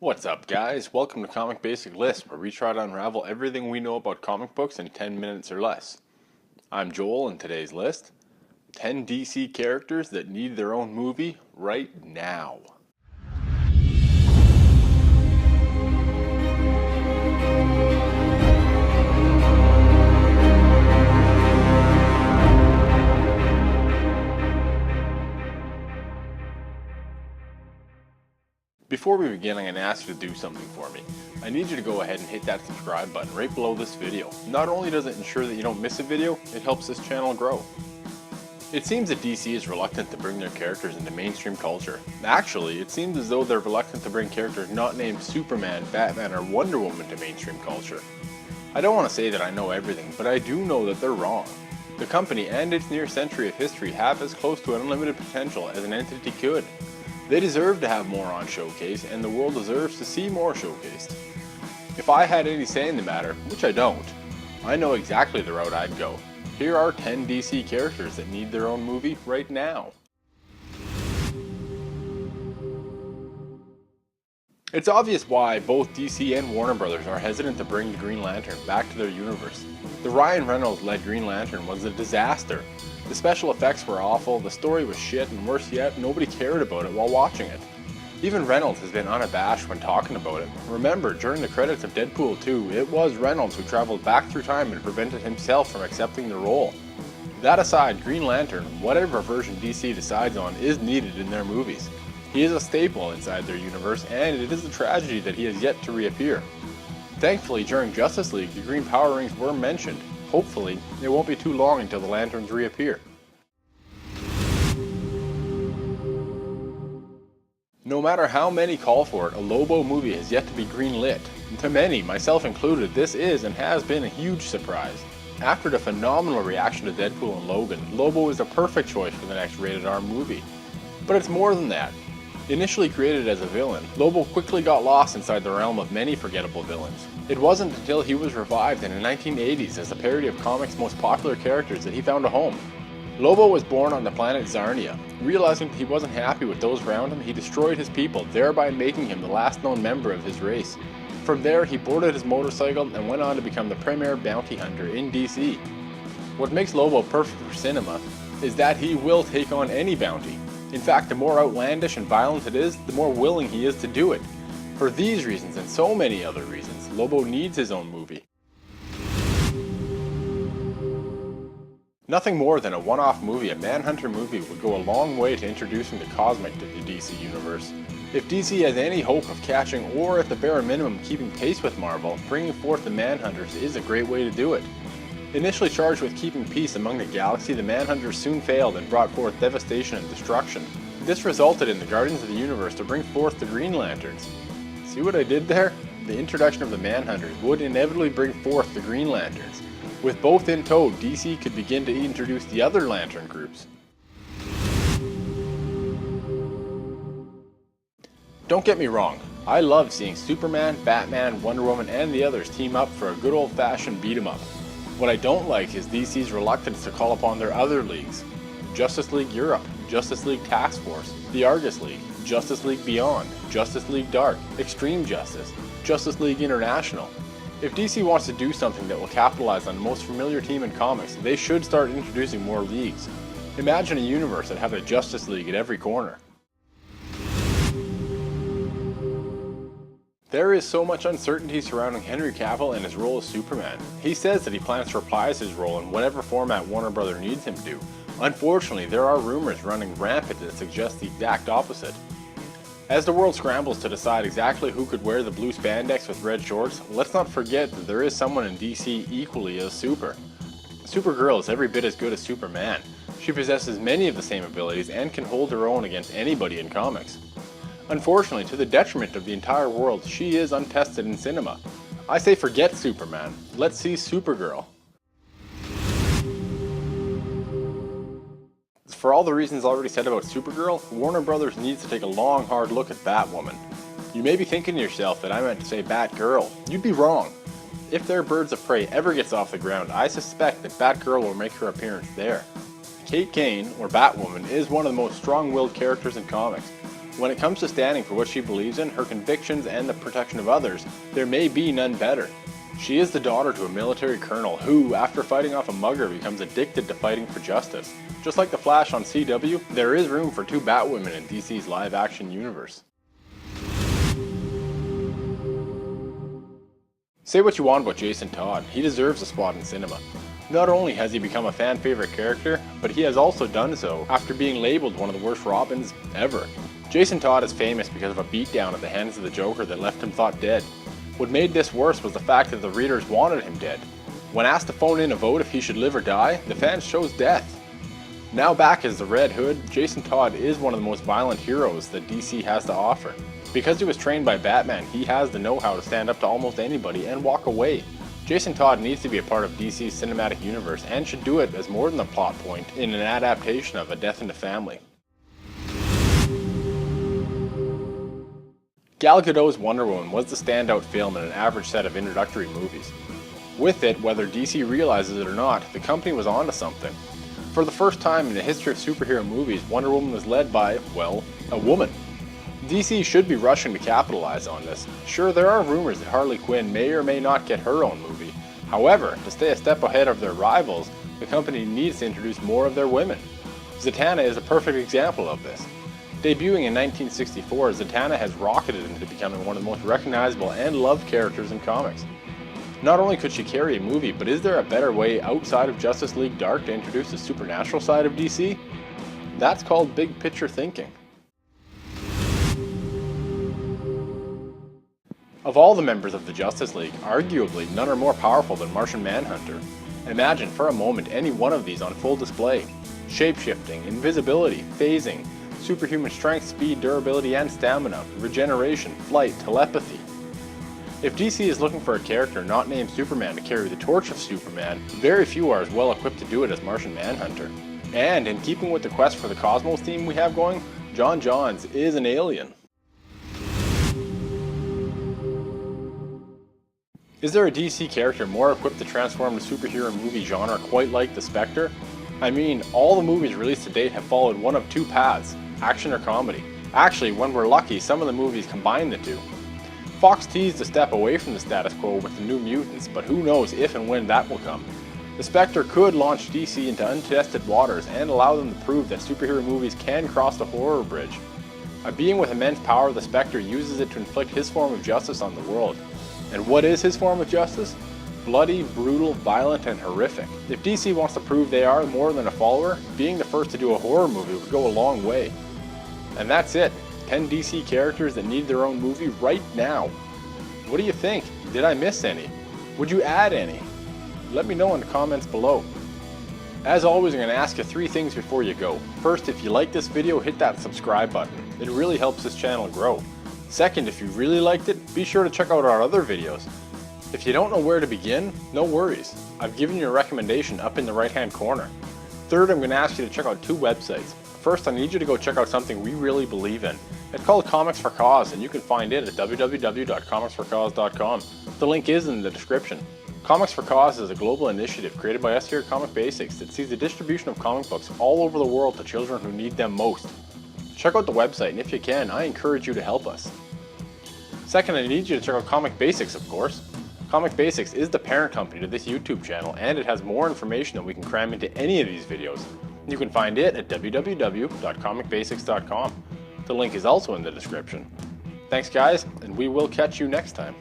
What's up, guys? Welcome to Comic Basic List, where we try to unravel everything we know about comic books in 10 minutes or less. I'm Joel, and today's list: 10 DC characters that need their own movie right now. Before we begin, I'm going to ask you to do something for me. I need you to go ahead and hit that subscribe button right below this video. Not only does it ensure that you don't miss a video, it helps this channel grow. It seems that DC is reluctant to bring their characters into mainstream culture. Actually, it seems as though they're reluctant to bring characters not named Superman, Batman, or Wonder Woman to mainstream culture. I don't want to say that I know everything, but I do know that they're wrong. The company and its near century of history have as close to unlimited potential as an entity could. They deserve to have more on showcase, and the world deserves to see more showcased. If I had any say in the matter, which I don't, I know exactly the route I'd go. Here are 10 DC characters that need their own movie right now. It's obvious why both DC and Warner Brothers are hesitant to bring the Green Lantern back to their universe. The Ryan Reynolds-led Green Lantern was a disaster. The special effects were awful, the story was shit, and worse yet, nobody cared about it while watching it. Even Reynolds has been unabashed when talking about it. Remember, during the credits of Deadpool 2, it was Reynolds who traveled back through time and prevented himself from accepting the role. That aside, Green Lantern, whatever version DC decides on, is needed in their movies. He is a staple inside their universe, and it is a tragedy that he has yet to reappear. Thankfully, during Justice League, the Green Power Rings were mentioned. Hopefully, it won't be too long until the Lanterns reappear. No matter how many call for it, a Lobo movie has yet to be greenlit. To many, myself included, this is and has been a huge surprise. After the phenomenal reaction to Deadpool and Logan, Lobo is a perfect choice for the next rated R movie. But it's more than that. Initially created as a villain, Lobo quickly got lost inside the realm of many forgettable villains. It wasn't until he was revived in the 1980s as a parody of comics' most popular characters that he found a home. Lobo was born on the planet Zarnia. Realizing that he wasn't happy with those around him, he destroyed his people, thereby making him the last known member of his race. From there, he boarded his motorcycle and went on to become the premier bounty hunter in DC. What makes Lobo perfect for cinema is that he will take on any bounty. In fact, the more outlandish and violent it is, the more willing he is to do it. For these reasons and so many other reasons, Lobo needs his own movie. Nothing more than a one-off movie, a Manhunter movie, would go a long way to introducing the Cosmic to the DC Universe. If DC has any hope of catching, or at the bare minimum keeping pace with Marvel, bringing forth the Manhunters is a great way to do it. Initially charged with keeping peace among the galaxy, the Manhunters soon failed and brought forth devastation and destruction. This resulted in the Guardians of the Universe to bring forth the Green Lanterns. See what I did there? The introduction of the Manhunters would inevitably bring forth the Green Lanterns. With both in tow, DC could begin to introduce the other Lantern groups. Don't get me wrong, I love seeing Superman, Batman, Wonder Woman, and the others team up for a good old-fashioned beat-em-up. What I don't like is DC's reluctance to call upon their other leagues. Justice League Europe, Justice League Task Force, the Argus League, Justice League Beyond, Justice League Dark, Extreme Justice, Justice League International. If DC wants to do something that will capitalize on the most familiar team in comics, they should start introducing more leagues. Imagine a universe that had a Justice League at every corner. There is so much uncertainty surrounding Henry Cavill and his role as Superman. He says that he plans to reprise his role in whatever format Warner Brothers needs him to. Unfortunately, there are rumors running rampant that suggest the exact opposite. As the world scrambles to decide exactly who could wear the blue spandex with red shorts, let's not forget that there is someone in DC equally as super. Supergirl is every bit as good as Superman. She possesses many of the same abilities and can hold her own against anybody in comics. Unfortunately, to the detriment of the entire world, she is untested in cinema. I say forget Superman, let's see Supergirl. For all the reasons already said about Supergirl, Warner Brothers needs to take a long, hard look at Batwoman. You may be thinking to yourself that I meant to say Batgirl. You'd be wrong. If their Birds of Prey ever gets off the ground, I suspect that Batgirl will make her appearance there. Kate Kane, or Batwoman, is one of the most strong-willed characters in comics. When it comes to standing for what she believes in, her convictions, and the protection of others, there may be none better. She is the daughter to a military colonel who, after fighting off a mugger, becomes addicted to fighting for justice. Just like the Flash on CW, there is room for two Batwomen in DC's live-action universe. Say what you want about Jason Todd, he deserves a spot in cinema. Not only has he become a fan favorite character, but he has also done so after being labeled one of the worst Robins ever. Jason Todd is famous because of a beatdown at the hands of the Joker that left him thought dead. What made this worse was the fact that the readers wanted him dead. When asked to phone in a vote if he should live or die, the fans chose death. Now back as the Red Hood, Jason Todd is one of the most violent heroes that DC has to offer. Because he was trained by Batman, he has the know-how to stand up to almost anybody and walk away. Jason Todd needs to be a part of DC's cinematic universe and should do it as more than a plot point in an adaptation of A Death in the Family. Gal Gadot's Wonder Woman was the standout film in an average set of introductory movies. With it, whether DC realizes it or not, the company was onto something. For the first time in the history of superhero movies, Wonder Woman was led by, well, a woman. DC should be rushing to capitalize on this. Sure, there are rumors that Harley Quinn may or may not get her own movie. However, to stay a step ahead of their rivals, the company needs to introduce more of their women. Zatanna is a perfect example of this. Debuting in 1964, Zatanna has rocketed into becoming one of the most recognizable and loved characters in comics. Not only could she carry a movie, but is there a better way outside of Justice League Dark to introduce the supernatural side of DC? That's called big picture thinking. Of all the members of the Justice League, arguably none are more powerful than Martian Manhunter. Imagine for a moment any one of these on full display. Shape-shifting, invisibility, phasing, superhuman strength, speed, durability, and stamina, regeneration, flight, telepathy. If DC is looking for a character not named Superman to carry the torch of Superman, very few are as well equipped to do it as Martian Manhunter. And in keeping with the quest for the Cosmos theme we have going, John Johns is an alien. Is there a DC character more equipped to transform the superhero movie genre quite like the Spectre? I mean, all the movies released to date have followed one of two paths, action or comedy. Actually, when we're lucky, some of the movies combine the two. Fox teased a step away from the status quo with the New Mutants, but who knows if and when that will come. The Spectre could launch DC into untested waters and allow them to prove that superhero movies can cross the horror bridge. A being with immense power, the Spectre uses it to inflict his form of justice on the world. And what is his form of justice? Bloody, brutal, violent, and horrific. If DC wants to prove they are more than a follower, being the first to do a horror movie would go a long way. And that's it. 10 DC characters that need their own movie right now. What do you think? Did I miss any? Would you add any? Let me know in the comments below. As always, I'm going to ask you 3 things before you go. First, if you like this video, hit that subscribe button. It really helps this channel grow. Second, if you really liked it, be sure to check out our other videos. If you don't know where to begin, no worries. I've given you a recommendation up in the right hand corner. Third, I'm going to ask you to check out 2 websites. First, I need you to go check out something we really believe in. It's called Comics for Cause, and you can find it at www.comicsforcause.com. The link is in the description. Comics for Cause is a global initiative created by us here at Comic Basics that sees the distribution of comic books all over the world to children who need them most. Check out the website, and if you can, I encourage you to help us. Second, I need you to check out Comic Basics, of course. Comic Basics is the parent company to this YouTube channel, and it has more information than we can cram into any of these videos. You can find it at www.comicbasics.com. The link is also in the description. Thanks guys, and we will catch you next time.